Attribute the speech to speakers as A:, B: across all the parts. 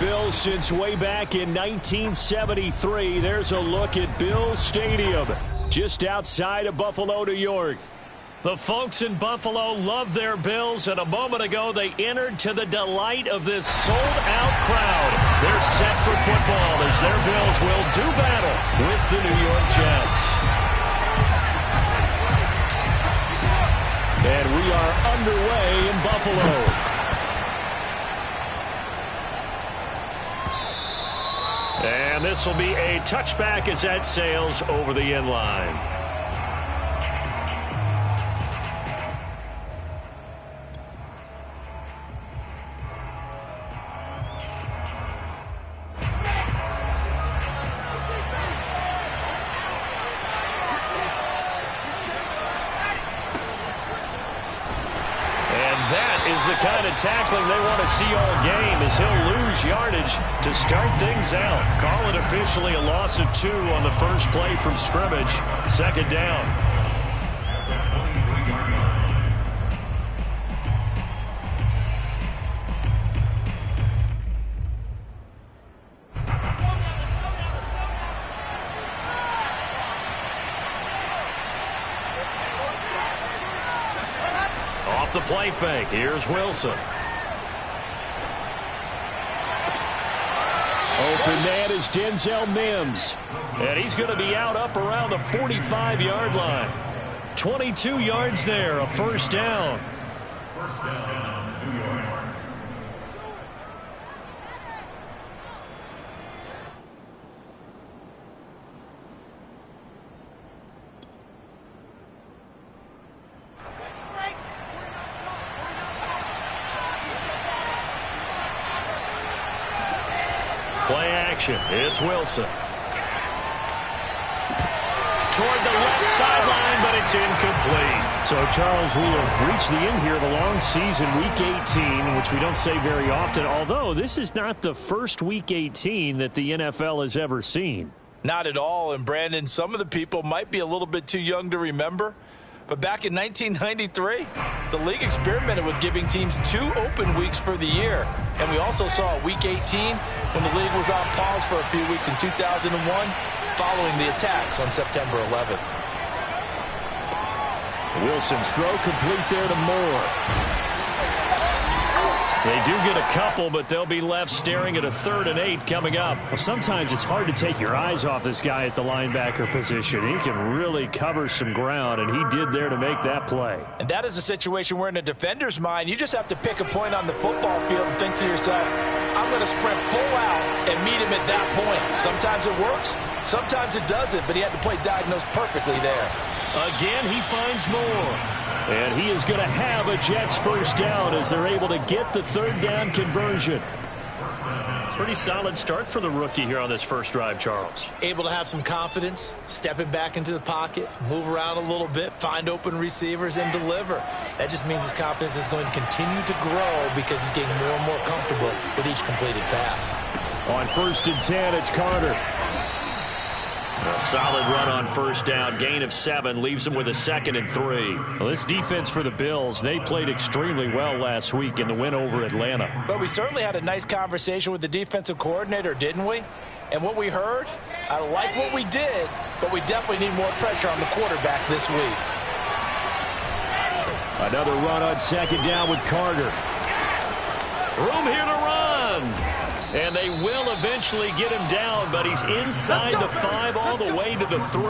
A: Bills since way back in 1973. There's a look at Bills Stadium, just outside of Buffalo, New York. The folks in Buffalo love their Bills, and a moment ago they entered to the delight of this sold-out crowd. They're set for football as their Bills will do battle with the New York Jets. And we are underway in Buffalo. And this will be a touchback as that sails over the end line. The kind of tackling they want to see all game as he'll lose yardage to start things out. Call it officially a loss of 2 on the first play from scrimmage. Second down. The play fake. Here's Wilson. Open man is Denzel Mims. And he's going to be out up around the 45-yard line. 22 yards there, a first down. First down, New York. Play action. It's Wilson. Toward the left sideline, but it's incomplete. So, Charles, we have reached the end here of a long season, Week 18, which we don't say very often, although this is not the first Week 18 that the NFL has ever seen.
B: Not at all. And, Brandon, some of the people might be a little bit too young to remember. But back in 1993, the league experimented with giving teams 2 open weeks for the year. And we also saw Week 18 when the league was on pause for a few weeks in 2001 following the attacks on September 11th.
A: Wilson's throw complete there to Moore. They do get a couple, but they'll be left staring at a 3rd and 8 coming up. Well, sometimes it's hard to take your eyes off this guy at the linebacker position. He can really cover some ground, and he did there to make that play.
B: And that is a situation where in a defender's mind, you just have to pick a point on the football field and think to yourself, I'm going to sprint full out and meet him at that point. Sometimes it works, sometimes it doesn't, but he had to play diagnosed perfectly there.
A: Again, he finds Moore. And he is going to have a Jets first down as they're able to get the 3rd down conversion. Pretty solid start for the rookie here on this first drive, Charles.
C: Able to have some confidence, stepping back into the pocket, move around a little bit, find open receivers, and deliver. That just means his confidence is going to continue to grow because he's getting more and more comfortable with each completed pass.
A: On 1st and 10, it's Carter. A solid run on first down. Gain of 7 leaves them with a 2nd and 3. Well, this defense for the Bills, they played extremely well last week in the win over Atlanta.
B: But we certainly had a nice conversation with the defensive coordinator, didn't we? And what we heard, I like what we did, but we definitely need more pressure on the quarterback this week.
A: Another run on 2nd down with Carter. Room here to run. And they will eventually get him down, but he's inside the 5 all the way to the 3.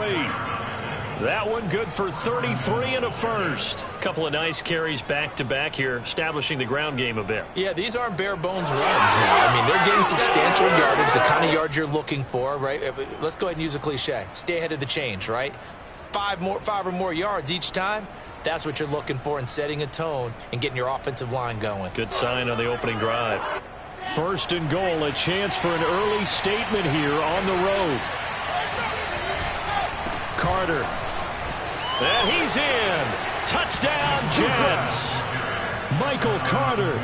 A: That one good for 33 and a first. Couple of nice carries back-to-back here, establishing the ground game a bit.
C: Yeah, these aren't bare-bones runs now. I mean, they're getting substantial yardage, the kind of yards you're looking for, right? Let's go ahead and use a cliche. Stay ahead of the change, right? 5 or more yards each time. That's what you're looking for in setting a tone and getting your offensive line going.
A: Good sign on the opening drive. 1st and goal, a chance for an early statement here on the road. Carter. And he's in. Touchdown, Jets. Michael Carter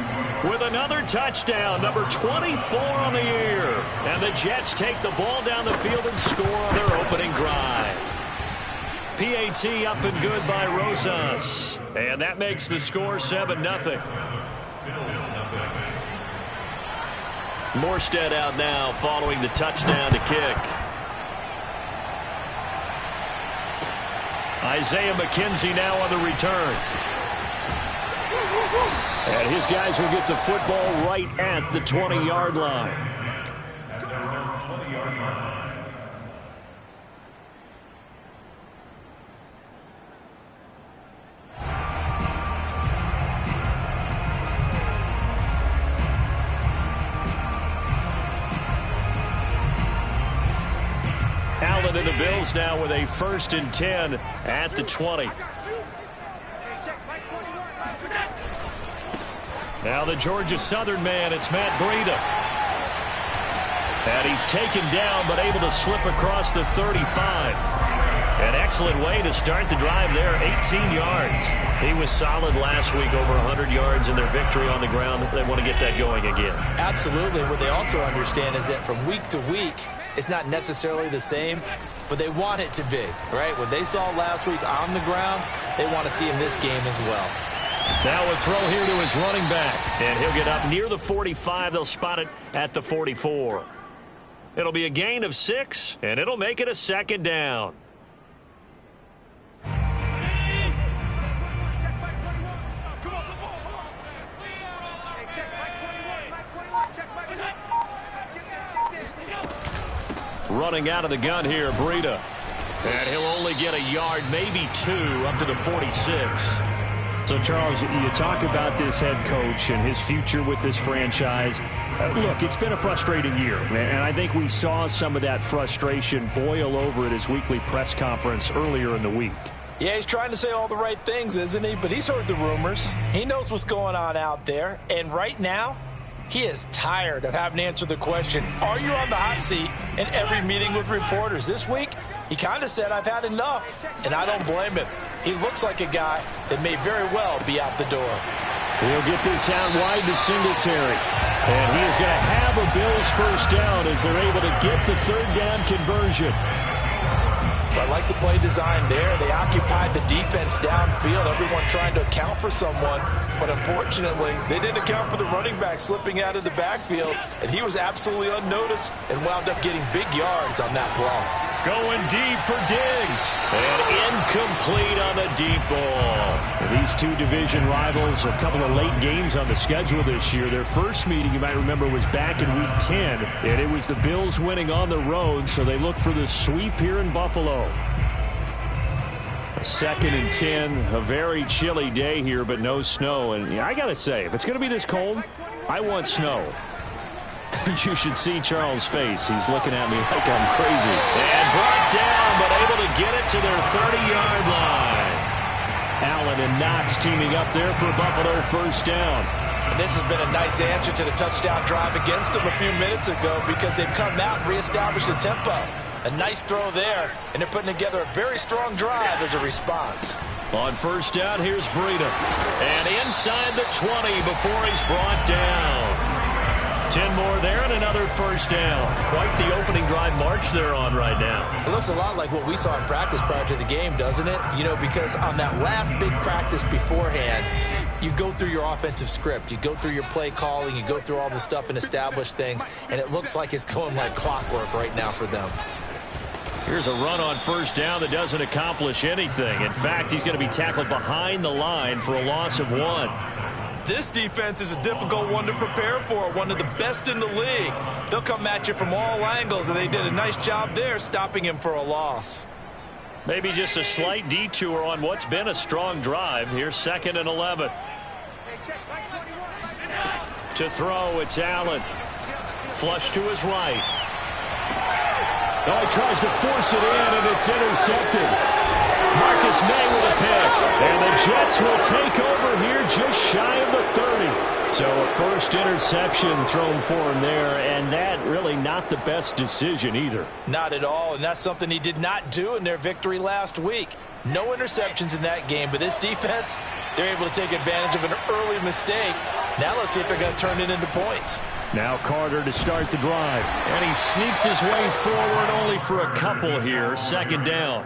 A: with another touchdown, number 24 on the year. And the Jets take the ball down the field and score on their opening drive. PAT up and good by Rosas. And that makes the score 7-0. Morstead out now following the touchdown to kick. Isaiah McKenzie now on the return. And his guys will get the football right at the 20-yard line. Allen and the Bills now with a 1st and 10 at the 20. Now the Georgia Southern man, it's Matt Breida. And he's taken down but able to slip across the 35. An excellent way to start the drive there, 18 yards. He was solid last week, over 100 yards in their victory on the ground. They want to get that going again.
C: Absolutely. What they also understand is that from week to week, it's not necessarily the same, but they want it to be, right? What they saw last week on the ground, they want to see in this game as well.
A: Now a throw here to his running back, and he'll get up near the 45. They'll spot it at the 44. It'll be a gain of 6, and it'll make it a 2nd down. Running out of the gun here, Breida. And he'll only get a yard, maybe 2, up to the 46.
D: So, Charles, you talk about this head coach and his future with this franchise. Look, it's been a frustrating year, and I think we saw some of that frustration boil over at his weekly press conference earlier in the week.
B: Yeah, he's trying to say all the right things, isn't he? But he's heard the rumors. He knows what's going on out there. And right now, he is tired of having to answer the question, are you on the hot seat, in every meeting with reporters. This week, he kind of said, I've had enough, and I don't blame him. He looks like a guy that may very well be out the door.
A: He'll get this out wide to Singletary. And he is going to have a Bills 1st down as they're able to get the 3rd down conversion.
B: I like the play design there. They occupied the defense downfield, everyone trying to account for someone. But unfortunately, they didn't account for the running back slipping out of the backfield. And he was absolutely unnoticed and wound up getting big yards on that play.
A: Going deep for Diggs. And incomplete on the deep ball. These two division rivals, a couple of late games on the schedule this year. Their first meeting, you might remember, was back in Week 10. And it was the Bills winning on the road, so they look for the sweep here in Buffalo. A 2nd and 10, a very chilly day here, but no snow. And yeah, I got to say, if it's going to be this cold, I want snow. You should see Charles' face. He's looking at me like I'm crazy. And brought down, but able to get it to their 30-yard line. Allen and Knox teaming up there for Buffalo 1st down.
B: And this has been a nice answer to the touchdown drive against them a few minutes ago because they've come out and reestablished the tempo. A nice throw there, and they're putting together a very strong drive as a response.
A: On 1st down, here's Breida. And inside the 20 before he's brought down. 10 more there and another 1st down. Quite the opening drive march they're on right now.
C: It looks a lot like what we saw in practice prior to the game, doesn't it? You know, because on that last big practice beforehand, you go through your offensive script. You go through your play calling. You go through all the stuff and establish things. And it looks like it's going like clockwork right now for them.
A: Here's a run on 1st down that doesn't accomplish anything. In fact, he's going to be tackled behind the line for a loss of 1.
B: This defense is a difficult one to prepare for, one of the best in the league. They'll come at you from all angles, and they did a nice job there stopping him for a loss.
A: Maybe just a slight detour on what's been a strong drive. Here's 2nd and 11. To throw, it's Allen. Flush to his right. Oh, he tries to force it in, and it's intercepted. Marcus May with a pick. And the Jets will take over here just shy of the 30. So a 1st interception thrown for him there, and that really not the best decision either.
B: Not at all, and that's something he did not do in their victory last week. No interceptions in that game, but this defense, they're able to take advantage of an early mistake. Now let's see if they're going to turn it into points.
A: Now Carter to start the drive. And he sneaks his way forward only for a couple here. 2nd down.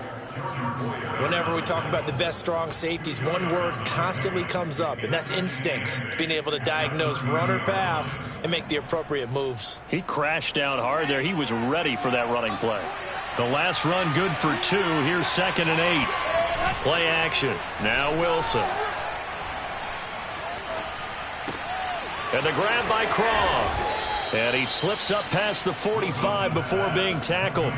C: Whenever we talk about the best strong safeties, one word constantly comes up, and that's instincts. Being able to diagnose run or pass and make the appropriate moves.
D: He crashed down hard there. He was ready for that running play. The last run good for 2. Here's 2nd and 8. Play action. Now Wilson. And the grab by Croft. And he slips up past the 45 before being tackled.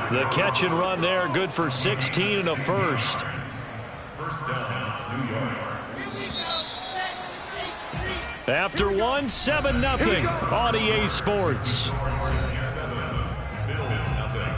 D: The catch and run there, good for 16 and a first.
A: First down, New York.
D: After 1, 7-0 on EA Sports.
A: Bills, nothing.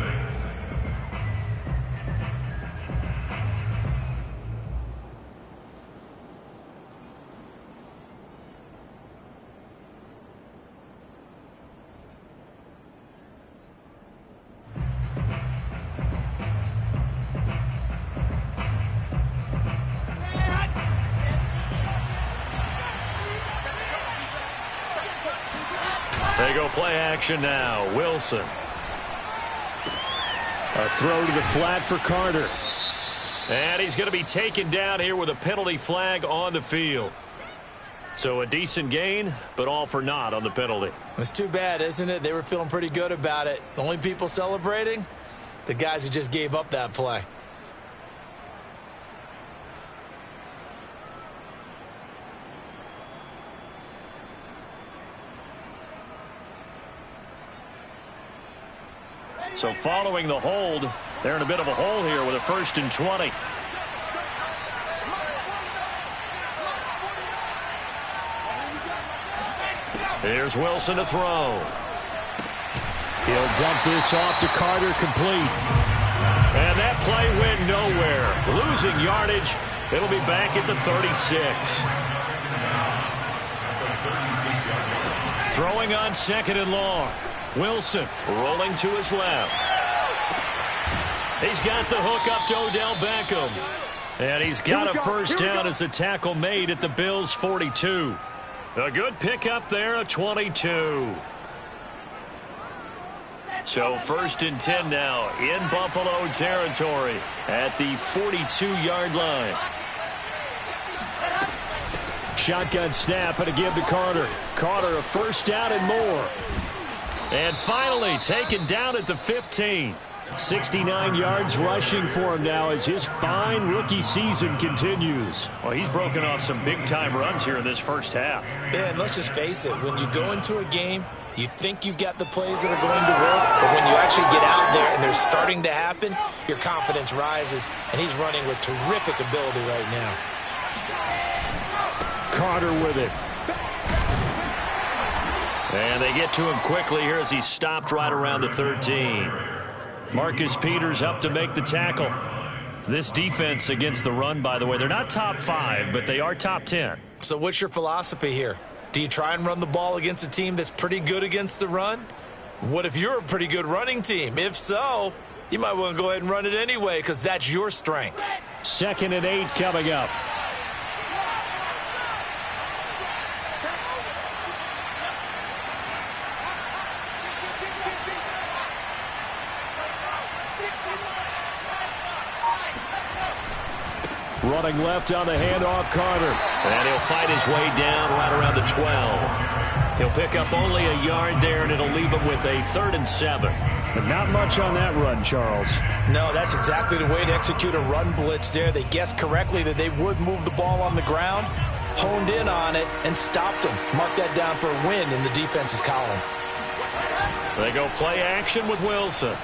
D: They go play action now. Wilson. A throw to the flat for Carter. And he's going to be taken down here with a penalty flag on the field. So a decent gain, but all for naught on the penalty.
C: It's too bad, isn't it? They were feeling pretty good about it. The only people celebrating? The guys who just gave up that play.
D: So following the hold, they're in a bit of a hole here with a 1st and 20. Here's Wilson to throw. He'll dump this off to Carter, complete. And that play went nowhere. Losing yardage. It'll be back at the 36. Throwing on 2nd and long. Wilson rolling to his left. He's got the hook up to Odell Beckham. And he's got a first down as the tackle made at the Bills' 42. A good pickup there, a 22. So 1st and 10 now in Buffalo territory at the 42-yard line. Shotgun snap and a give to Carter. Carter a first down and more. And finally taken down at the 15. 69 yards rushing for him now as his fine rookie season continues. Well, he's broken off some big-time runs here in this first half.
C: Yeah, and let's just face it. When you go into a game, you think you've got the plays that are going to work, but when you actually get out there and they're starting to happen, your confidence rises, and he's running with terrific ability right now.
D: Carter with it. And they get to him quickly here as he stopped right around the 13. Marcus Peters up to make the tackle. This defense against the run, by the way, they're not top 5, but they are top 10.
C: So what's your philosophy here? Do you try and run the ball against a team that's pretty good against the run? What if you're a pretty good running team? If so, you might want to go ahead and run it anyway because that's your strength.
D: 2nd and 8 coming up. Running left on the handoff, Carter. And he'll fight his way down right around the 12. He'll pick up only a yard there, and it'll leave him with a 3rd and 7. But not much on that run, Charles.
C: No, that's exactly the way to execute a run blitz there. They guessed correctly that they would move the ball on the ground, honed in on it, and stopped them. Mark that down for a win in the defense's column.
D: They go play action with Wilson.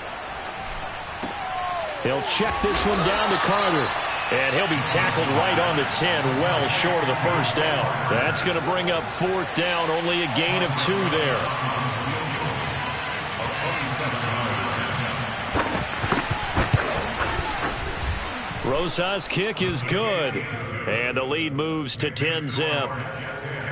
D: He'll check this one down to Carter. And he'll be tackled right on the 10, well short of the first down. That's going to bring up 4th down, only a gain of 2 there. Rosas' kick is good. And the lead moves to 10-zip.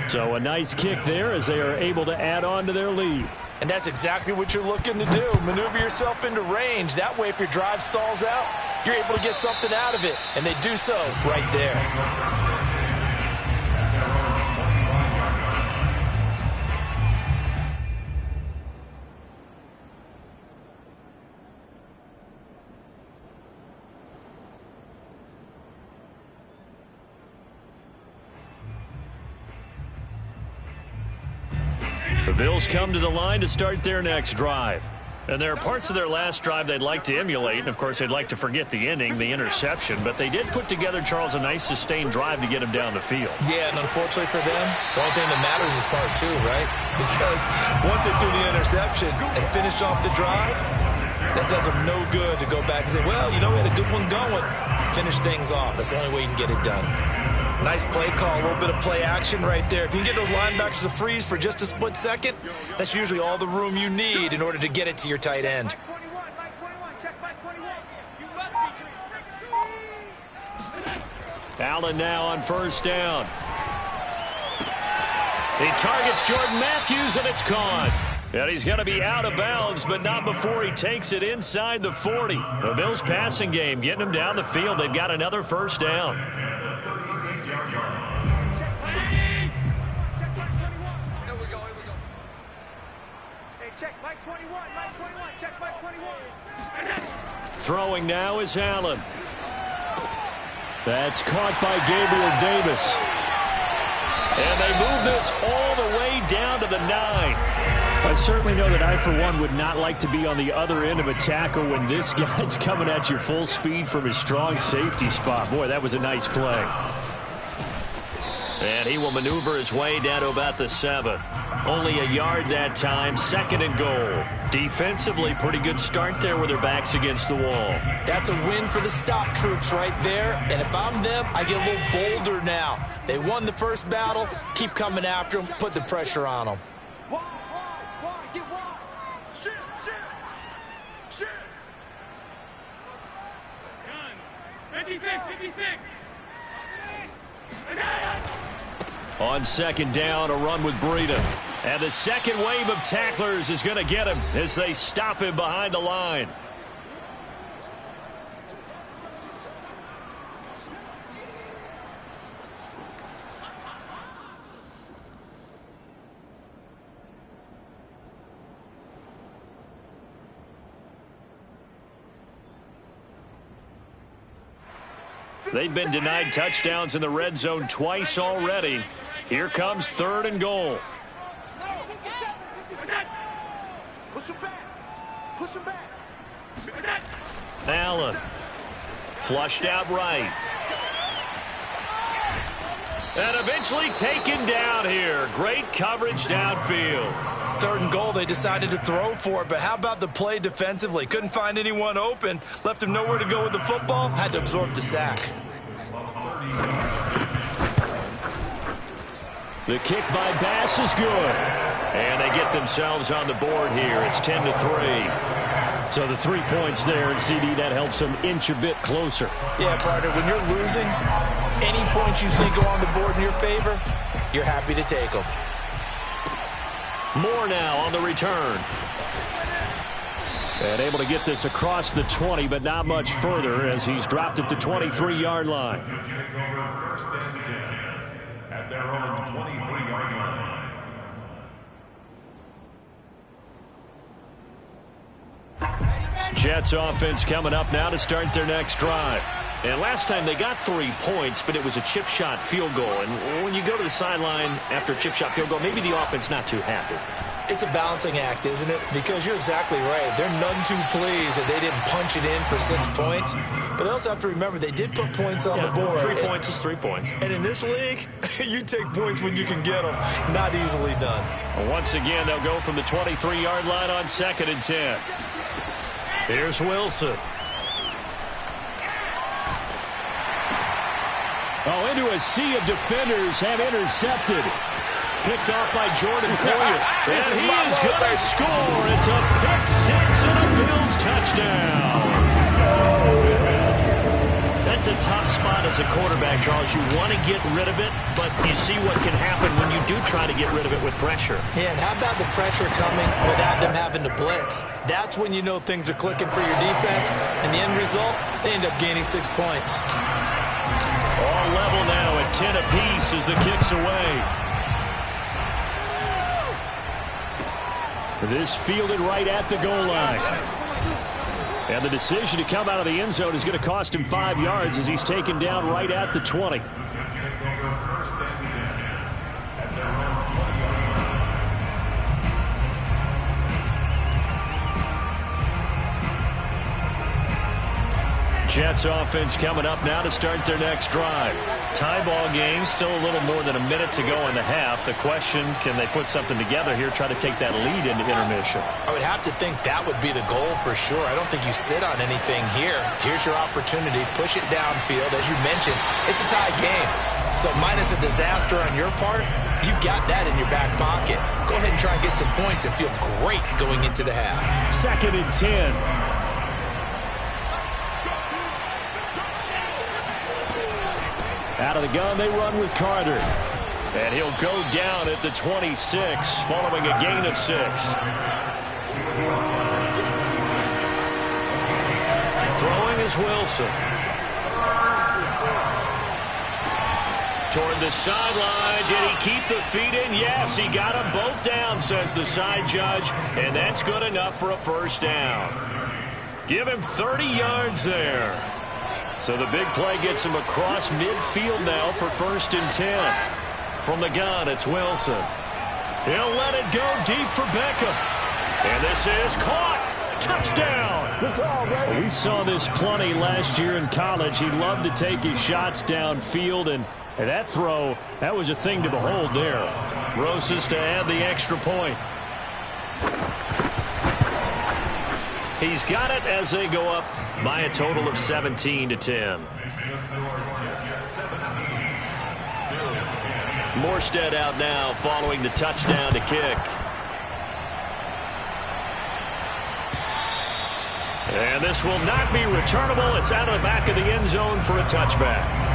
D: So a nice kick there as they are able to add on to their lead.
C: And that's exactly what you're looking to do. Maneuver yourself into range. That way, if your drive stalls out, you're able to get something out of it. And they do so right there.
A: The Bills come to the line to start their next drive. And there are parts of their last drive they'd like to emulate. And, of course, they'd like to forget the inning, the interception. But they did put together, Charles, a nice sustained drive to get him down the field.
C: Yeah, and unfortunately for them, the only thing that matters is part two, right? Because once they threw the interception and finished off the drive, that does them no good to go back and say, well, you know, we had a good one going. Finish things off. That's the only way you can get it done. Nice play call, a little bit of play action right there. If you can get those linebackers to freeze for just a split second, that's usually all the room you need in order to get it to your tight end.
A: Allen now on first down. He targets Jordan Matthews, and it's caught. And he's going to be out of bounds, but not before he takes it inside the 40. The Bills passing game getting him down the field. They've got another first down. Throwing now is Allen. That's caught by Gabriel Davis. And they move this all the way down to the 9.
D: I certainly know that I, for one, would not like to be on the other end of a tackle when this guy's coming at you full speed from his strong safety spot. Boy, that was a nice play.
A: And he will maneuver his way down to about the 7. Only a yard that time, 2nd and goal. Defensively, pretty good start there with their backs against the wall.
C: That's a win for the stop troops right there. And if I'm them, I get a little bolder now. They won the first battle. Keep coming after them. Put the pressure on them.
A: On 2nd down, a run with Breida. And the second wave of tacklers is going to get him as they stop him behind the line. They've been denied touchdowns in the red zone twice already. Here comes 3rd and goal. Allen. Flushed out right. And eventually taken down here. Great coverage downfield.
C: 3rd and goal, they decided to throw for it, but how about the play defensively? Couldn't find anyone open. Left him nowhere to go with the football. Had to absorb the sack.
A: The kick by Bass is good. And they get themselves on the board here. It's 10-3.
D: So the 3 points there, and CD, that helps them inch a bit closer.
C: Yeah, partner, when you're losing, any points you see go on the board in your favor, you're happy to take them.
A: More now on the return.
D: And able to get this across the 20, but not much further as he's dropped it to 23-yard line.
E: At their own 23-yard line.
A: Jets offense coming up now to start their next drive. And last time they got 3 points, but it was a chip shot field goal. And when you go to the sideline after a chip shot field goal, maybe the offense not too happy.
C: It's a balancing act, isn't it? Because you're exactly right. They're none too pleased that they didn't punch it in for 6 points. But they also have to remember they did put points on the board.
A: 3 points is 3 points.
C: And in this league, you take points when you can get them. Not easily done.
A: Well, once again, they'll go from the 23-yard line on 2nd and 10. Here's Wilson.
D: Oh, into a sea of defenders, have intercepted.
A: Picked off by Jordan Poyer. And he is going to score. It's a pick six and a Bills touchdown. That's a tough spot as a quarterback, Charles. You want to get rid of it, but you see what can happen when you do try to get rid of it with pressure.
C: Yeah, and how about the pressure coming without them having to blitz? That's when you know things are clicking for your defense. And the end result, they end up gaining 6 points.
A: All level now at 10 apiece as the kick's away.
D: This fielded right at the goal line. And the decision to come out of the end zone is going to cost him 5 yards as he's taken down right at the 20.
A: Jets offense coming up now to start their next drive. Tie ball game, still a little more than a minute to go in the half. The question, can they put something together here, try to take that lead into intermission?
C: I would have to think that would be the goal for sure. I don't think you sit on anything here. Here's your opportunity. Push it downfield. As you mentioned, it's a tie game. So minus a disaster on your part, you've got that in your back pocket. Go ahead and try and get some points and feel great going into the half.
D: 2nd and 10.
A: Out of the gun, they run with Carter. And he'll go down at the 26 following a gain of 6. Throwing is Wilson. Toward the sideline. Did he keep the feet in? Yes, he got them both down, says the side judge. And that's good enough for a first down. Give him 30 yards there. So the big play gets him across midfield now for 1st and 10. From the gun, it's Wilson. He'll let it go deep for Beckham. And this is caught. Touchdown. We saw this plenty last year in college. He loved to take his shots downfield, and that throw, that was a thing to behold there. Rosas to add the extra point. He's got it as they go up by a total of 17-10. Morstead out now following the touchdown to kick. And this will not be returnable. It's out of the back of the end zone for a touchback.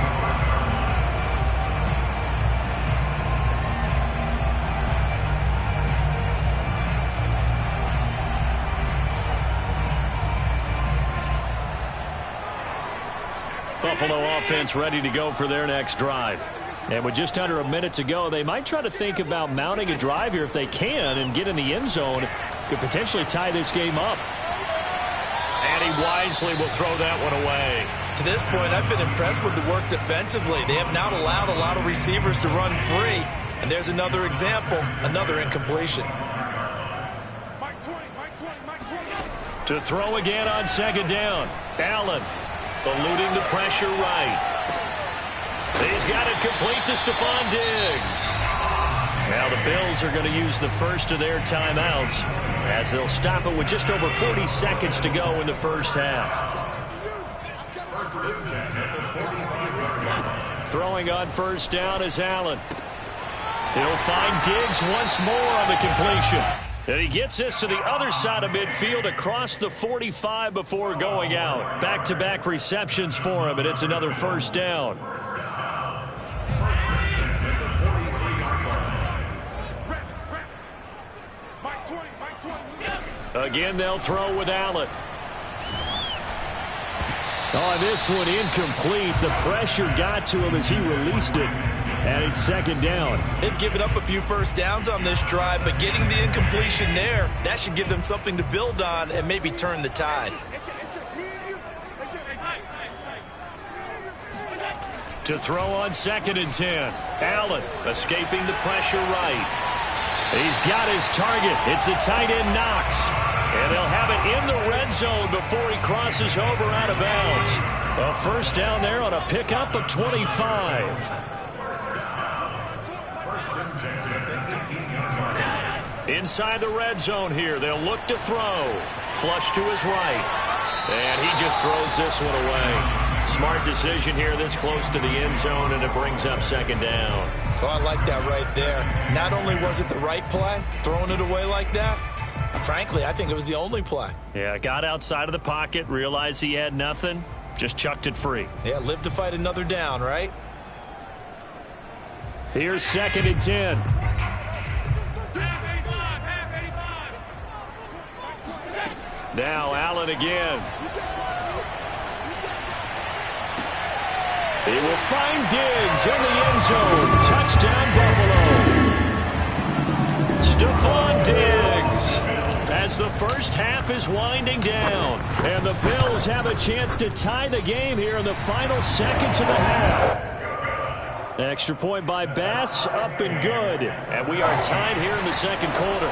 A: Buffalo offense ready to go for their next drive. And with just under a minute to go, they might try to think about mounting a drive here if they can and get in the end zone. Could potentially tie this game up. And he wisely will throw that one away.
C: To this point, I've been impressed with the work defensively. They have not allowed a lot of receivers to run free. And there's another example, another incompletion.
A: To throw again on 2nd down. Allen eluding the pressure right. He's got it complete to Stephon Diggs. Now the Bills are going to use the first of their timeouts as they'll stop it with just over 40 seconds to go in the first half. Throwing on 1st down is Allen. He'll find Diggs once more on the completion. And he gets this to the other side of midfield across the 45 before going out. Back-to-back receptions for him, and it's another 1st down. Again, they'll throw with Allen. Oh, this one incomplete. The pressure got to him as he released it. And it's 2nd down.
C: They've given up a few first downs on this drive, but getting the incompletion there, that should give them something to build on and maybe turn the tide.
A: To throw on 2nd and 10. Allen escaping the pressure right. He's got his target. It's the tight end Knox. And they'll have it in the red zone before he crosses over out of bounds. A 1st down there on a pickup of 25. Inside the red zone here. They'll look to throw. Flush to his right. And he just throws this one away. Smart decision here this close to the end zone, and it brings up 2nd down.
C: Oh, I like that right there. Not only was it the right play, throwing it away like that, frankly, I think it was the only play.
A: Yeah, got outside of the pocket, realized he had nothing, just chucked it free.
C: Yeah, live to fight another down, right?
D: Here's 2nd and 10.
A: Now Allen again. He will find Diggs in the end zone. Touchdown, Buffalo. Stephon Diggs. As the first half is winding down. And the Bills have a chance to tie the game here in the final seconds of the half. Extra point by Bass, up and good. And we are tied here in the 2nd quarter.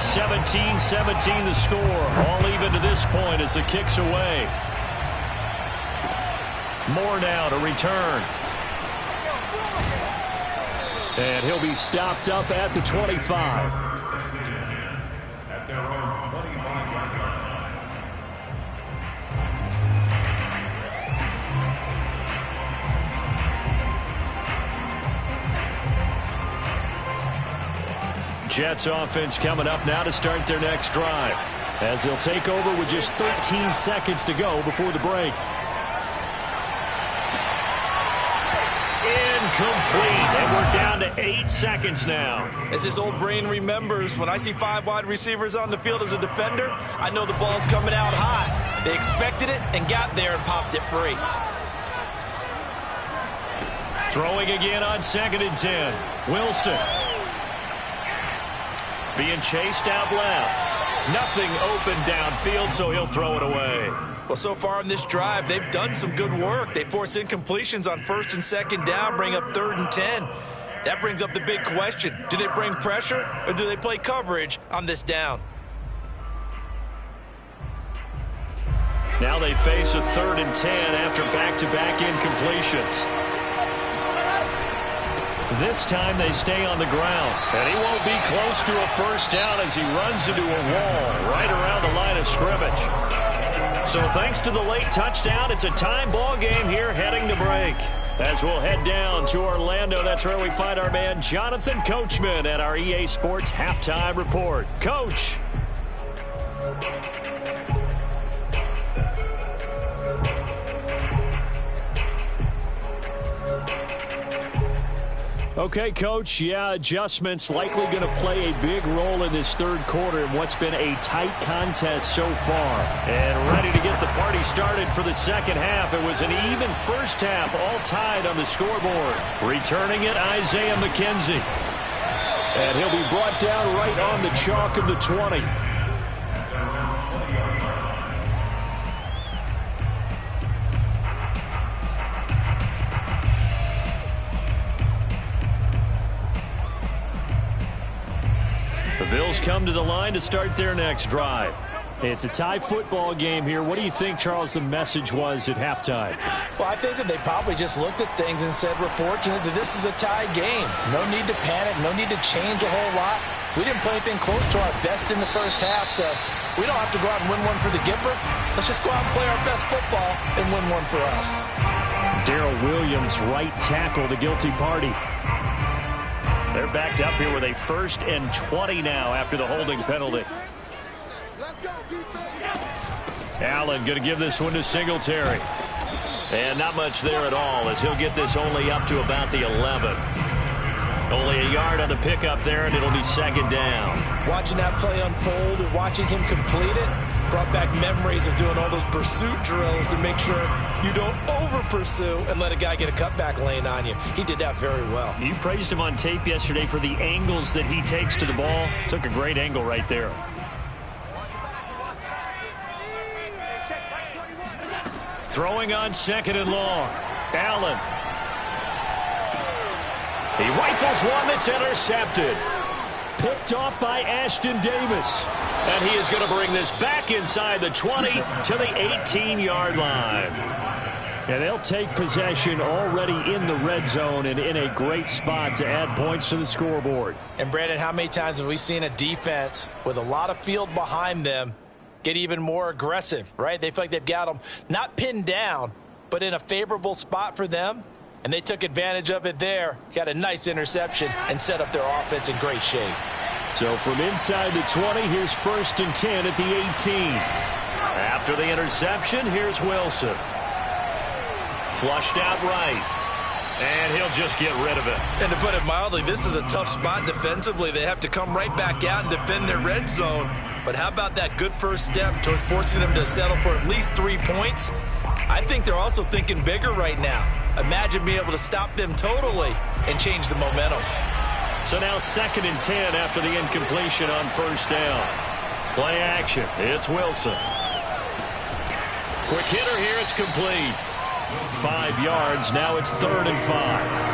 A: 17-17 the score. All even to this point as the kick's away. Moore now to return. And he'll be stopped up at the 25.
E: At their own 25-yard line.
A: Jets offense coming up now to start their next drive, as they'll take over with just 13 seconds to go before the break. Incomplete, and we're down to 8 seconds now.
B: As his old brain remembers, when I see 5 wide receivers on the field as a defender, I know the ball's coming out high. They expected it and got there and popped it free.
A: Throwing again on 2nd and 10. Wilson. Being chased out left. Nothing open downfield, so he'll throw it away.
B: Well, so far in this drive, they've done some good work. They force incompletions on 1st and 2nd down, bring up 3rd and 10. That brings up the big question. Do they bring pressure or do they play coverage on this down?
A: Now they face a 3rd and 10 after back-to-back incompletions. This time they stay on the ground, and he won't be close to a first down as he runs into a wall right around the line of scrimmage. So thanks to the late touchdown, it's a time ball game here heading to break. As we'll head down to Orlando, that's where we find our man Jonathan Coachman at our EA Sports Halftime Report. Coach. Okay, Coach, yeah, adjustments likely going to play a big role in this 3rd quarter in what's been a tight contest so far. And ready to get the party started for the 2nd half. It was an even first half, all tied on the scoreboard. Returning it, Isaiah McKenzie. And he'll be brought down right on the chalk of the 20. The Bills come to the line to start their next drive. It's a tie football game here. What do you think, Charles, the message was at halftime?
C: Well, I think that they probably just looked at things and said, we're fortunate that this is a tie game. No need to panic. No need to change a whole lot. We didn't play anything close to our best in the first half, so we don't have to go out and win one for the Gipper. Let's just go out and play our best football and win one for us.
A: Darrell Williams, right tackle, the guilty party. They're backed up here with a 1st and 20 now after the holding penalty. Allen going to give this one to Singletary. And not much there at all as he'll get this only up to about the 11. Only a yard on the pickup there, and it'll be 2nd down.
B: Watching that play unfold and watching him complete it brought back memories of doing all those pursuit drills to make sure you don't over-pursue and let a guy get a cutback lane on you. He did that very well.
A: You praised him on tape yesterday for the angles that he takes to the ball. Took a great angle right there. Throwing on 2nd and long. Allen. He rifles one that's intercepted. Picked off by Ashton Davis. And he is going to bring this back inside the 20 to the 18-yard line. And they'll take possession already in the red zone and in a great spot to add points to the scoreboard.
B: And, Brandon, how many times have we seen a defense with a lot of field behind them get even more aggressive, right? They feel like they've got them not pinned down, but in a favorable spot for them. And they took advantage of it there. Got a nice interception and set up their offense in great shape.
A: So from inside the 20, here's 1st and 10 at the 18. After the interception, here's Wilson. Flushed out right. And he'll just get rid of it.
B: And to put it mildly, this is a tough spot defensively. They have to come right back out and defend their red zone. But how about that good first step towards forcing them to settle for at least 3 points? I think they're also thinking bigger right now. Imagine being able to stop them totally and change the momentum.
A: So now 2nd and 10 after the incompletion on 1st down. Play action. It's Wilson. Quick hitter here. It's complete. 5 yards. Now it's 3rd and 5.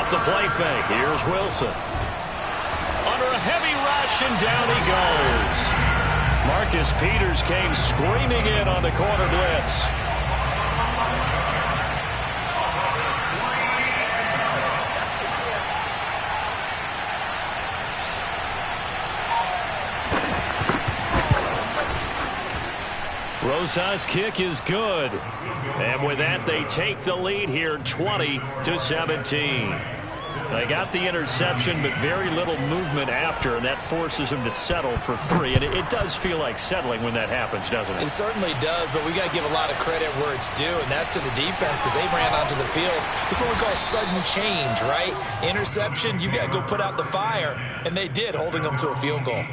A: off the play fake. Here's Wilson. Under a heavy rush, and down he goes. Marcus Peters came screaming in on the corner blitz. Rosas' kick is good. And with that, they take the lead here 20-17. They got the interception, but very little movement after, and that forces them to settle for 3. And it does feel like settling when that happens, doesn't it?
C: It certainly does, but we got to give a lot of credit where it's due, and that's to the defense because they ran onto the field. It's what we call sudden change, right? Interception, you got to go put out the fire, and they did, holding them to a field goal.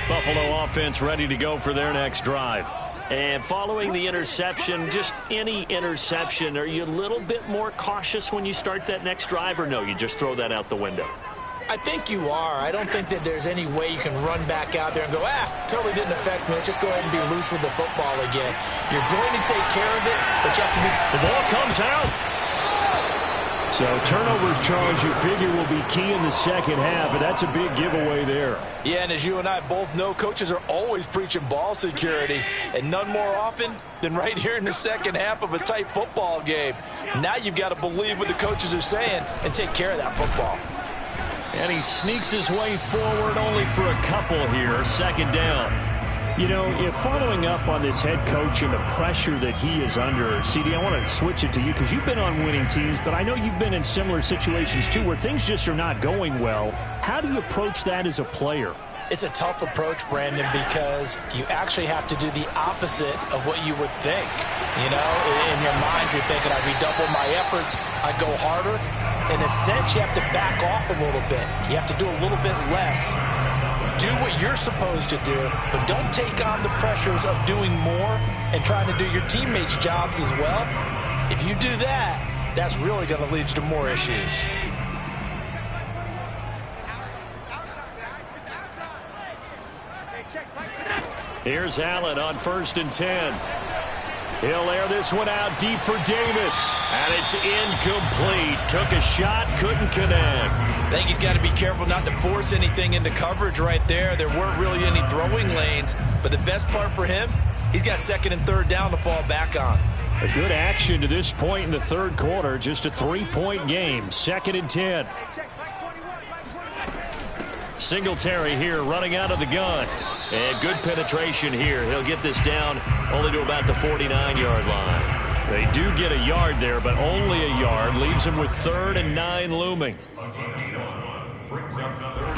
A: Buffalo offense ready to go for their next drive. And following the interception, just any interception, are you a little bit more cautious when you start that next drive, or no, you just throw that out the window?
C: I think you are. I don't think that there's any way you can run back out there and go, totally didn't affect me. Let's just go ahead and be loose with the football again. You're going to take care of it, but you have to be...
A: The ball comes out. So turnovers, Charles, you figure will be key in the second half, and that's a big giveaway there.
B: Yeah, and as you and I both know, coaches are always preaching ball security, and none more often than right here in the second half of a tight football game. Now you've got to believe what the coaches are saying and take care of that football.
A: And he sneaks his way forward only for a couple here. Second down.
D: You know, if following up on this head coach and the pressure that he is under, CD, I want to switch it to you because you've been on winning teams, but I know you've been in similar situations too where things just are not going well. How do you approach that as a player?
B: It's a tough approach, Brandon, because you actually have to do the opposite of what you would think. You know, in your mind, you're thinking, I redouble my efforts, I go harder. In a sense, you have to back off a little bit. You have to do a little bit less. Do what you're supposed to do, but don't take on the pressures of doing more and trying to do your teammates' jobs as well. If you do that, that's really going to lead you to more issues.
A: Here's Allen on 1st and 10. He'll air this one out deep for Davis, and it's incomplete. Took a shot, couldn't connect.
C: I think he's got to be careful not to force anything into coverage right there. There weren't really any throwing lanes, but the best part for him, he's got 2nd and 3rd down to fall back on.
D: A good action to this point in the third quarter. Just a 3-point game. 2nd and 10.
A: Singletary here running out of the gun. And good penetration here. He'll get this down only to about the 49-yard line. They do get a yard there, but only a yard. Leaves him with 3rd and 9 looming.
E: Brings up 3rd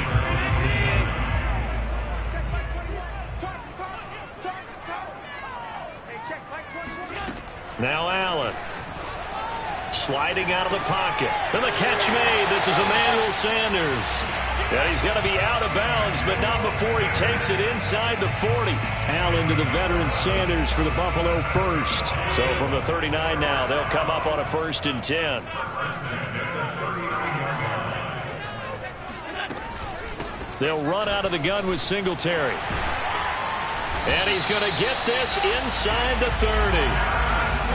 A: Now Allen. Sliding out of the pocket. And the catch made. This is Emmanuel Sanders. And he's going to be out of bounds, but not before he takes it inside the 40. Allen to the veteran Sanders for the Buffalo first. So from the 39 now, they'll come up on a 1st and 10. They'll run out of the gun with Singletary. And he's going to get this inside the 30.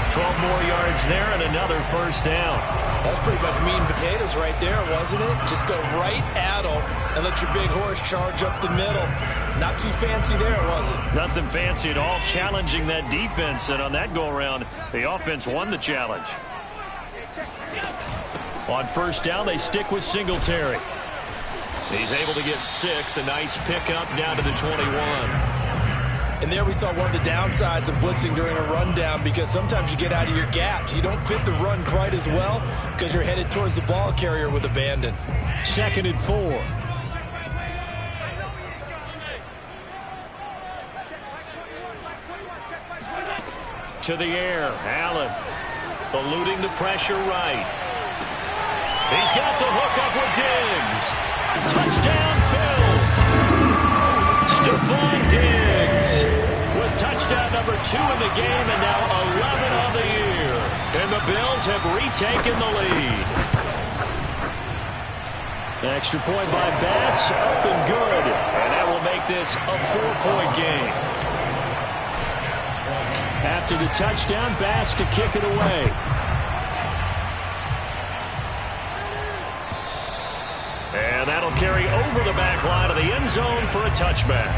A: 12 more yards there and another 1st down.
C: That's pretty much meat and potatoes right there, wasn't it? Just go right at them and let your big horse charge up the middle. Not too fancy there, was it?
A: Nothing fancy at all, challenging that defense. And on that go-around, the offense won the challenge. On 1st down, they stick with Singletary. He's able to get 6. A nice pickup down to the 21.
C: And there we saw one of the downsides of blitzing during a rundown because sometimes you get out of your gaps. You don't fit the run quite as well because you're headed towards the ball carrier with abandon.
D: 2nd and 4.
A: To the air, Allen eluding the pressure right. He's got the hook up with Diggs. Touchdown, Bills. Stephon Diggs with touchdown number 2 in the game and now 11 on the year. And the Bills have retaken the lead. Extra point by Bass, up and good. And that will make this a 4-point game. After the touchdown, Bass to kick it away. And that'll carry over the back line of the end zone for a touchback.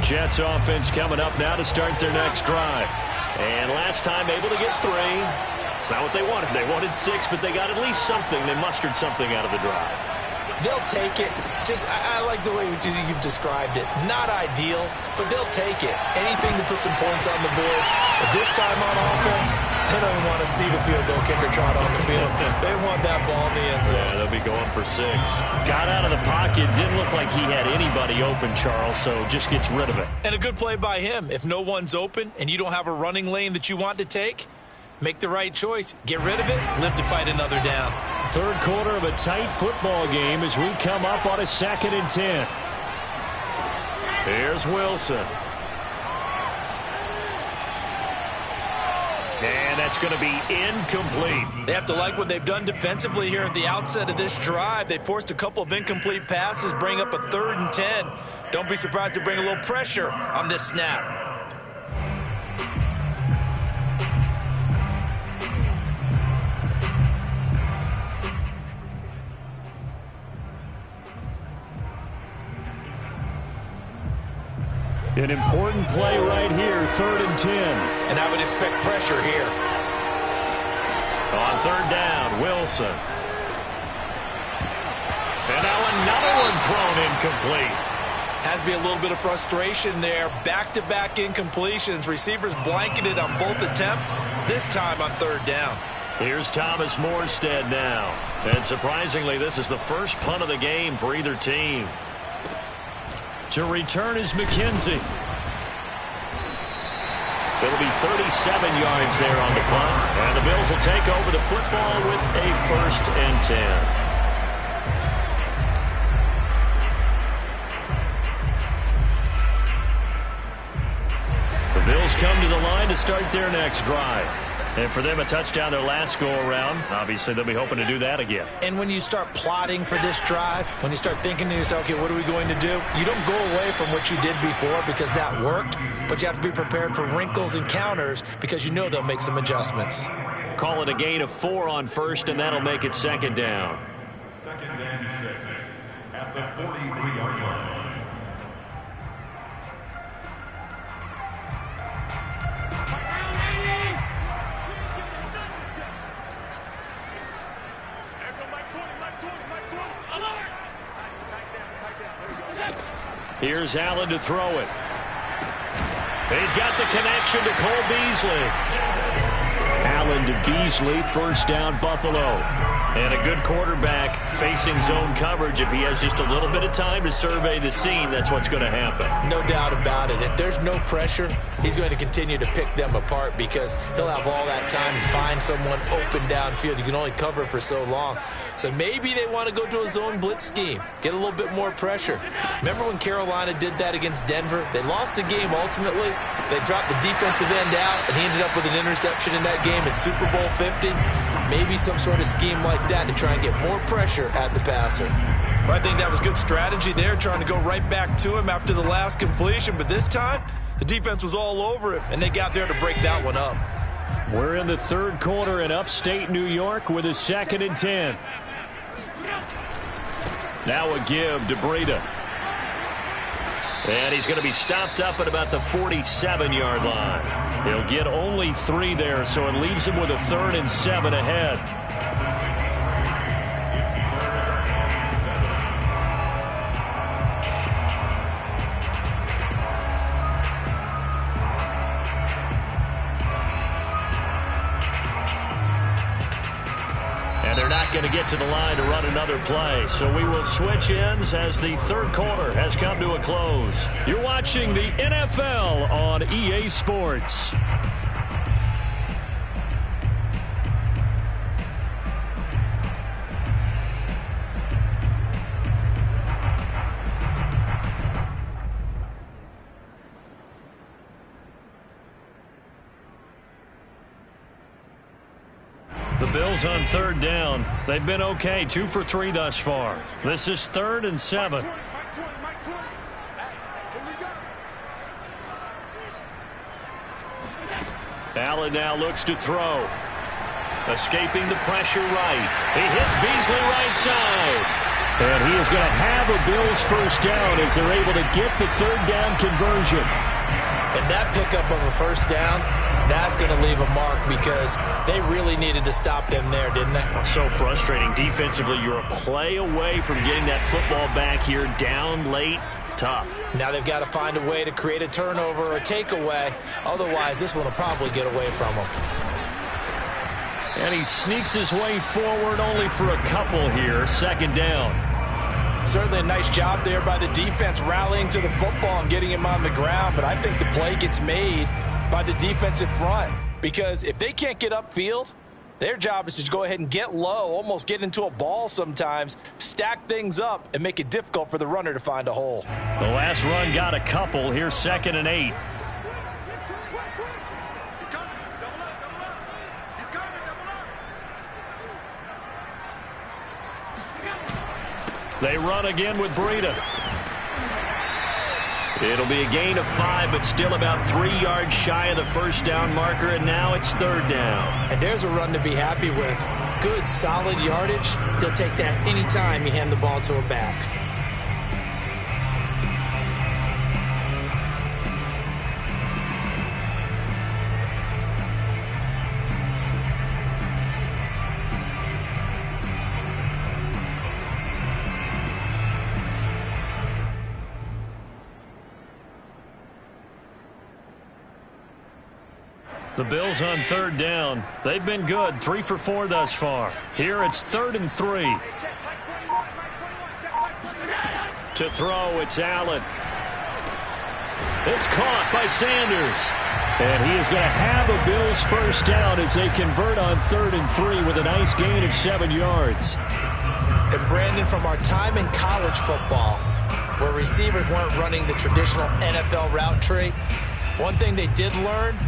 A: Jets offense coming up now to start their next drive. And last time able to get 3. It's not what they wanted. They wanted 6, but they got at least something. They mustered something out of the drive.
C: They'll take it. I like the way you've described it. Not ideal, but they'll take it. Anything to put some points on the board. But this time on offense, they don't even want to see the field goal kicker trot on the field. They want that ball in the end zone.
A: Yeah, they'll be going for 6. Got out of the pocket. Didn't look like he had anybody open, Charles, so just gets rid of it.
C: And a good play by him. If no one's open and you don't have a running lane that you want to take, make the right choice. Get rid of it. Live to fight another down.
A: Third quarter of a tight football game as we come up on a 2nd and 10. Here's Wilson. And that's going to be incomplete.
C: They have to like what they've done defensively here at the outset of this drive. They forced a couple of incomplete passes, bring up a 3rd and 10. Don't be surprised to bring a little pressure on this snap.
A: An important play right here, 3rd and 10.
C: And I would expect pressure here.
A: On 3rd down, Wilson. And now another one thrown incomplete.
C: Has to be a little bit of frustration there. Back-to-back incompletions. Receivers blanketed on both attempts, this time on 3rd down.
A: Here's Thomas Morstead now. And surprisingly, this is the first punt of the game for either team. To return is McKenzie. It'll be 37 yards there on the punt. And the Bills will take over the football with a 1st and 10. The Bills come to the line to start their next drive. And for them, a touchdown their last go-around. Obviously, they'll be hoping to do that again.
C: And when you start plotting for this drive, when you start thinking to yourself, okay, what are we going to do? You don't go away from what you did before because that worked, but you have to be prepared for wrinkles and counters because you know they'll make some adjustments.
A: Call it a gain of 4 on 1st, and that'll make it 2nd down.
E: 2nd and 6 at the 43-yard line.
A: Here's Allen to throw it. He's got the connection to Cole Beasley. Allen to Beasley, 1st down Buffalo. And a good quarterback facing zone coverage. If he has just a little bit of time to survey the scene, that's what's going to happen.
C: No doubt about it. If there's no pressure, he's going to continue to pick them apart because he'll have all that time to find someone open downfield. You can only cover for so long. So maybe they want to go to a zone blitz scheme, get a little bit more pressure. Remember when Carolina did that against Denver? They lost the game ultimately. They dropped the defensive end out, and he ended up with an interception in that game in Super Bowl 50. Maybe some sort of scheme like that to try and get more pressure at the passer. Well, I think that was good strategy there, trying to go right back to him after the last completion. But this time, the defense was all over him, and they got there to break that one up.
A: We're in the 3rd quarter in upstate New York with a 2nd and 10. Now a give to Breida. And he's going to be stopped up at about the 47-yard line. He'll get only 3 there, so it leaves him with a 3rd and 7 ahead. And they're not going to get to the line to run another play. So we will switch ends as the 3rd quarter has come to a close. You're watching the NFL on EA Sports. The Bills on third down. They've been okay, 2 for 3 thus far. This is 3rd and 7. Allen now looks to throw. Escaping the pressure right. He hits Beasley right side. And he is going to have a Bills first down as they're able to get the third down conversion.
C: And that pickup of a first down, that's going to leave a mark because they really needed to stop them there, didn't they?
A: So frustrating. Defensively, you're a play away from getting that football back here down late. Tough.
C: Now they've got to find a way to create a turnover or takeaway. Otherwise, this one will probably get away from them.
A: And he sneaks his way forward only for a couple here. 2nd down.
B: Certainly a nice job there by the defense rallying to the football and getting him on the ground. But I think the play gets made by the defensive front. Because if they can't get upfield, their job is to go ahead and get low, almost get into a ball sometimes, stack things up, and make it difficult for the runner to find a hole.
A: The last run got a couple. Here's 2nd and 8. They run again with Breida. It'll be a gain of 5, but still about 3 yards shy of the first down marker, and now it's 3rd down.
C: And there's a run to be happy with. Good, solid yardage. They'll take that anytime you hand the ball to a back.
A: The Bills on 3rd down. They've been good, 3 for 4 thus far. Here it's 3rd and 3. To throw, it's Allen. It's caught by Sanders. And he is going to have a Bills first down as they convert on 3rd and 3 with a nice gain of 7 yards.
C: And Brandon, from our time in college football, where receivers weren't running the traditional NFL route tree, one thing they did learn: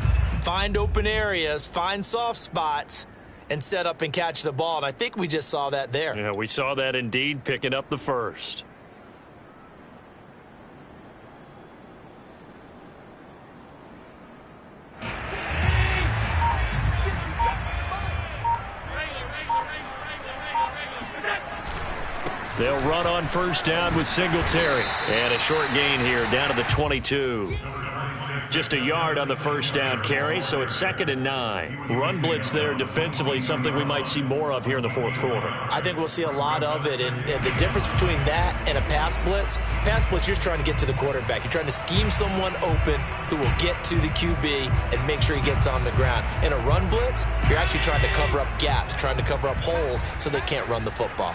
C: find open areas, find soft spots, and set up and catch the ball. And I think we just saw that there.
A: Yeah, we saw that indeed, picking up the first. They'll run on first down with Singletary. And a short gain here down to the 22. Just a yard on the first down carry, so it's 2nd and 9. Run blitz there defensively, something we might see more of here in the 4th quarter.
C: I think we'll see a lot of it, and the difference between that and a pass blitz, you're trying to get to the quarterback. You're trying to scheme someone open who will get to the QB and make sure he gets on the ground. In a run blitz, you're actually trying to cover up gaps, trying to cover up holes so they can't run the football.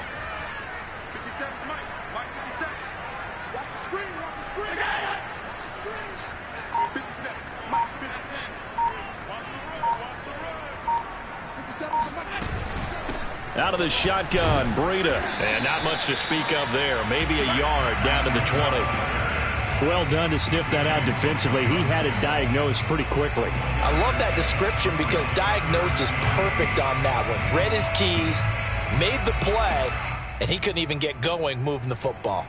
A: Out of the shotgun, Breida. And not much to speak of there. Maybe a yard down to the 20.
D: Well done to sniff that out defensively. He had it diagnosed pretty quickly.
B: I love that description because diagnosed is perfect on that one. Read his keys, made the play, and he couldn't even get going moving the football.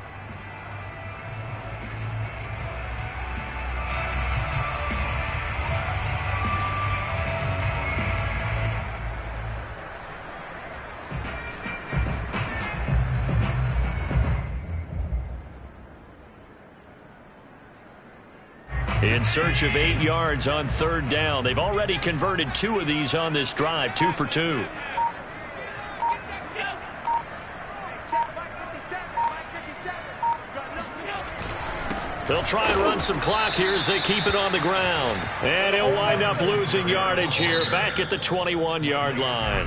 A: In search of 8 yards on 3rd down. They've already converted 2 of these on this drive, 2 for 2. They'll try and run some clock here as they keep it on the ground. And he'll wind up losing yardage here back at the 21-yard line.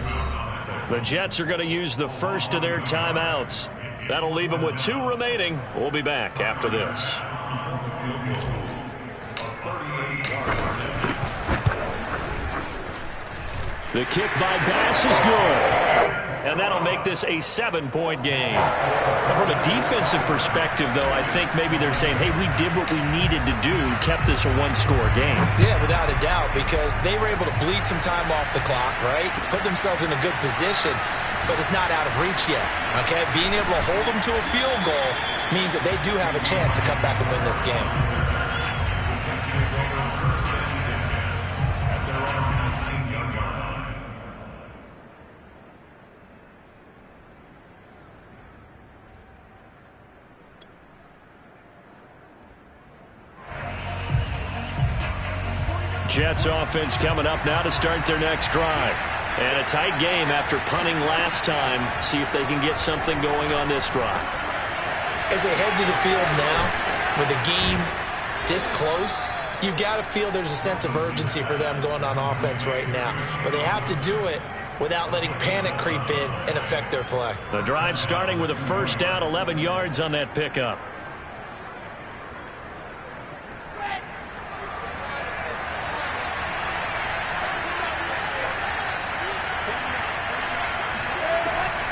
A: The Jets are going to use the first of their timeouts. That'll leave them with 2 remaining. We'll be back after this. The kick by Bass is good. and that'll make this a 7-point game.
D: From a defensive perspective, though, I think maybe they're saying, hey, we did what we needed to do, kept this a one-score game.
C: Yeah, without a doubt, because they were able to bleed some time off the clock, right? Put themselves in a good position, but it's not out of reach yet, okay? Being able to hold them to a field goal means that they do have a chance to come back and win this game.
A: Jets offense coming up now to start their next drive. And a tight game after punting last time. See if they can get something going on this drive.
C: As they head to the field now, with the game this close, you've got to feel there's a sense of urgency for them going on offense right now. But they have to do it without letting panic creep in and affect their play.
A: The drive starting with a first down, 11 yards on that pickup.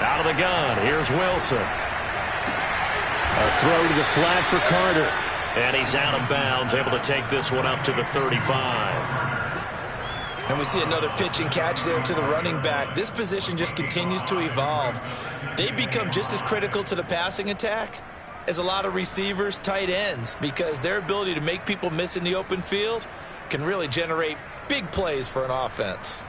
A: Out of the gun, here's Wilson. A throw to the flat for Carter. And he's out of bounds, able to take this one up to the 35.
C: And we see another pitch and catch there to the running back. This position just continues to evolve. They become just as critical to the passing attack as a lot of receivers, tight ends, because their ability to make people miss in the open field can really generate big plays for an offense.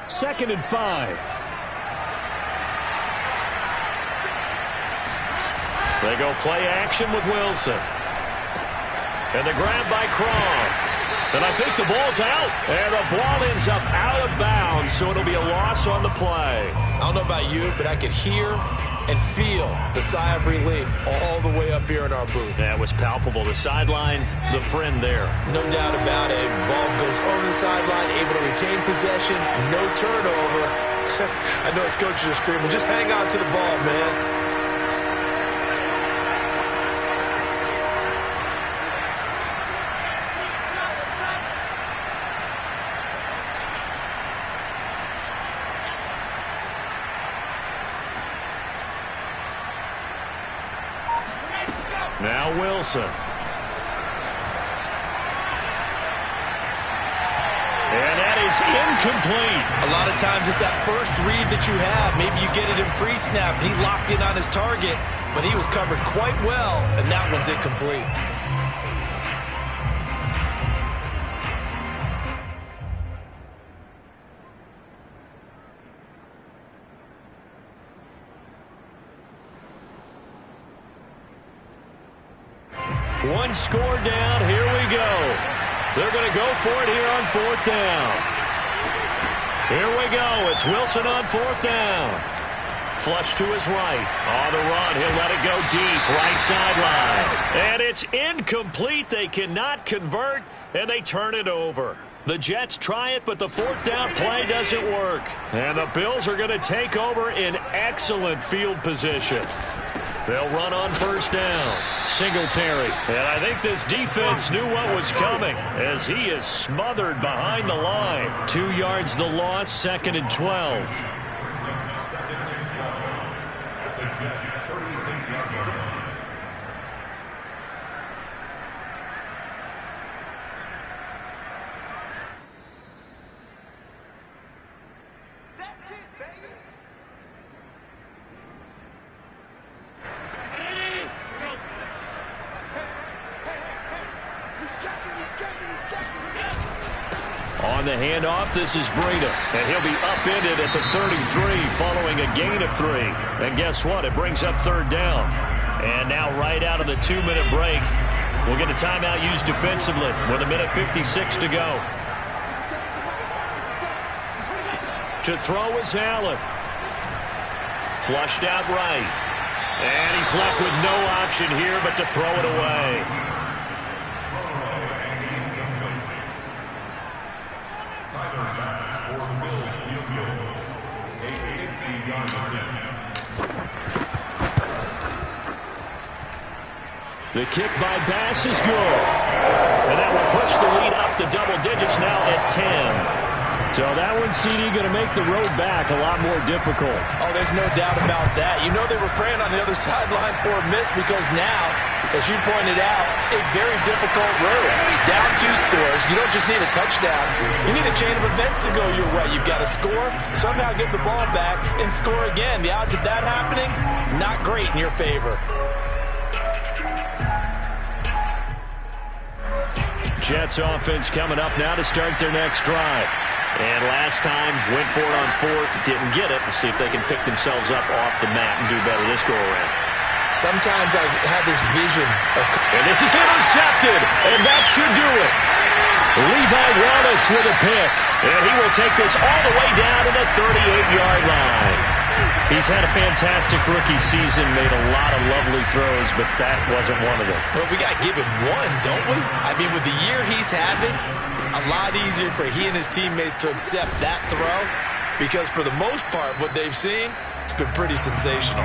A: Second and 5. They go play action with Wilson. And the grab by Croft. And I think the ball's out. And the ball ends up out of bounds, so it'll be a loss on the play.
C: I don't know about you, but I could hear and feel the sigh of relief all the way up here in our booth.
A: That was palpable. The sideline, the friend there.
C: No doubt about it. Ball goes over the sideline, able to retain possession, no turnover. I know his coaches are screaming, just hang on to the ball, man.
A: Now Wilson. And that is incomplete.
C: A lot of times it's that first read that you have. Maybe you get it in pre-snap, and he locked in on his target, but he was covered quite well, and that one's incomplete.
A: One score down. Here we go. They're going to go for it here on fourth down. Here we go. It's Wilson on fourth down. Flush to his right. On the run. He'll let it go deep. Right sideline. And it's incomplete. They cannot convert, and they turn it over. The Jets try it, but the fourth down play doesn't work. And the Bills are going to take over in excellent field position. They'll run on first down. Singletary. And I think this defense knew what was coming as he is smothered behind the line. 2 yards the loss, second and 12.
E: The Jets 36-yard line.
A: On the handoff, this is Breida, and he'll be upended at the 33 following a gain of 3. And guess what? It brings up third down. And now right out of the 2-minute break, we'll get a timeout used defensively with 1:56 to go. To throw is Allen. Flushed out right. And he's left with no option here but to throw it away. The kick by Bass is good. And that will push the lead up to double digits now at 10. So that one, CD, going to make the road back a lot more difficult.
C: Oh, there's no doubt about that. You know they were praying on the other sideline for a miss because now, as you pointed out, a very difficult road. Down 2 scores. You don't just need a touchdown. You need a chain of events to go your way. You've got to score, somehow get the ball back, and score again. The odds of that happening, not great in your favor.
A: Jets offense coming up now to start their next drive. And last time, went for it on 4th, didn't get it. We'll see if they can pick themselves up off the mat and do better this go-around.
C: Sometimes I have this vision of...
A: And this is intercepted, and that should do it. Levi Wallace with a pick, and he will take this all the way down to the 38-yard line. He's had a fantastic rookie season, made a lot of lovely throws, but that wasn't one of them.
C: Well, we got to give him one, don't we? I mean, with the year he's having, a lot easier for he and his teammates to accept that throw because for the most part, what they've seen, it's been pretty sensational.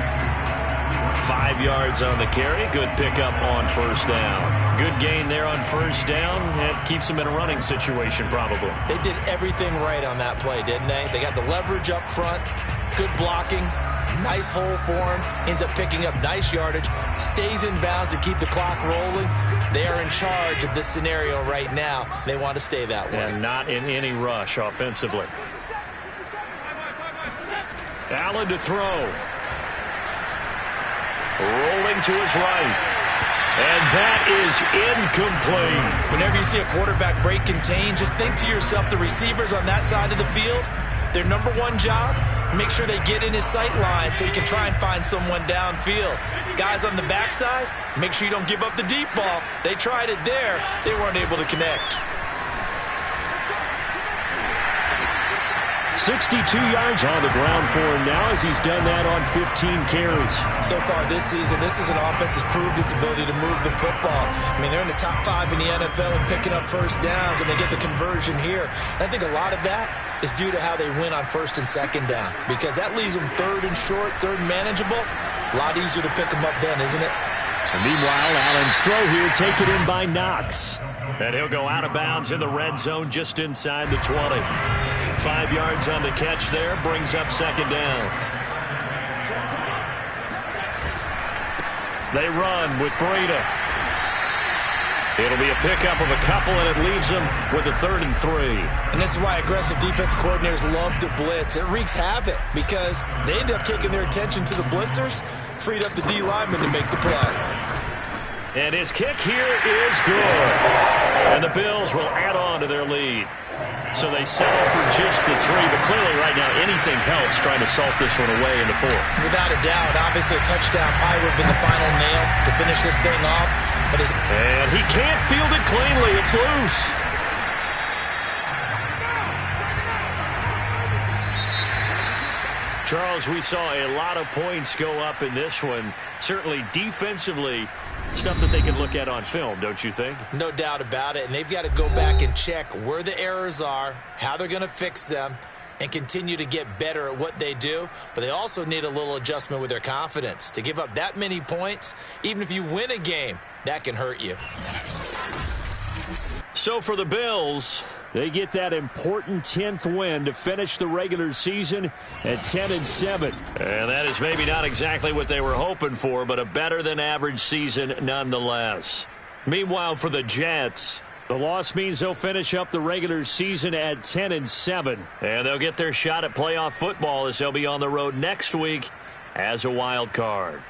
A: 5 yards on the carry. Good pickup on first down. Good gain there on first down. It keeps them in a running situation probably.
C: They did everything right on that play, didn't they? They got the leverage up front. Good blocking, nice hole for him, ends up picking up nice yardage, stays in bounds to keep the clock rolling. They are in charge of this scenario right now. They want to stay that way.
A: And not in any rush offensively. Allen to throw. Rolling to his right. And that is incomplete.
C: Whenever you see a quarterback break contain, just think to yourself, the receivers on that side of the field, their number one job, make sure they get in his sight line so he can try and find someone downfield. Guys on the backside, make sure you don't give up the deep ball. They tried it there. They weren't able to connect.
A: 62 yards on the ground for him now as he's done that on 15 carries.
C: So far this season, this is an offense that's proved its ability to move the football. I mean, they're in the top 5 in the NFL in picking up first downs, and they get the conversion here. And I think a lot of that is due to how they win on first and second down because that leaves them 3rd and short, 3rd and manageable. A lot easier to pick them up then, isn't it?
A: And meanwhile, Allen's throw here taken in by Knox. And he'll go out of bounds in the red zone just inside the 20. 5 yards on the catch there, brings up second down. They run with Breida. It'll be a pickup of a couple, and it leaves them with a 3rd and 3.
C: And this is why aggressive defensive coordinators love to blitz. It wreaks havoc because they end up taking their attention to the blitzers, freed up the D lineman to make the play.
A: And his kick here is good. And the Bills will add on to their lead. So they settle for just the 3, but clearly right now anything helps trying to salt this one away in the 4th.
C: Without a doubt, obviously a touchdown probably would have been the final nail to finish this thing off. But
A: and he can't field it cleanly. It's loose. Charles, we saw a lot of points go up in this one. Certainly defensively, stuff that they can look at on film, don't you think?
C: No doubt about it. And they've got to go back and check where the errors are, how they're going to fix them, and continue to get better at what they do. But they also need a little adjustment with their confidence. To give up that many points, even if you win a game, that can hurt you.
A: So for the Bills, they get that important 10th win to finish the regular season at 10-7. And that is maybe not exactly what they were hoping for, but a better than average season nonetheless. Meanwhile, for the Jets, the loss means they'll finish up the regular season at 10-7. And they'll get their shot at playoff football as they'll be on the road next week as a wild card.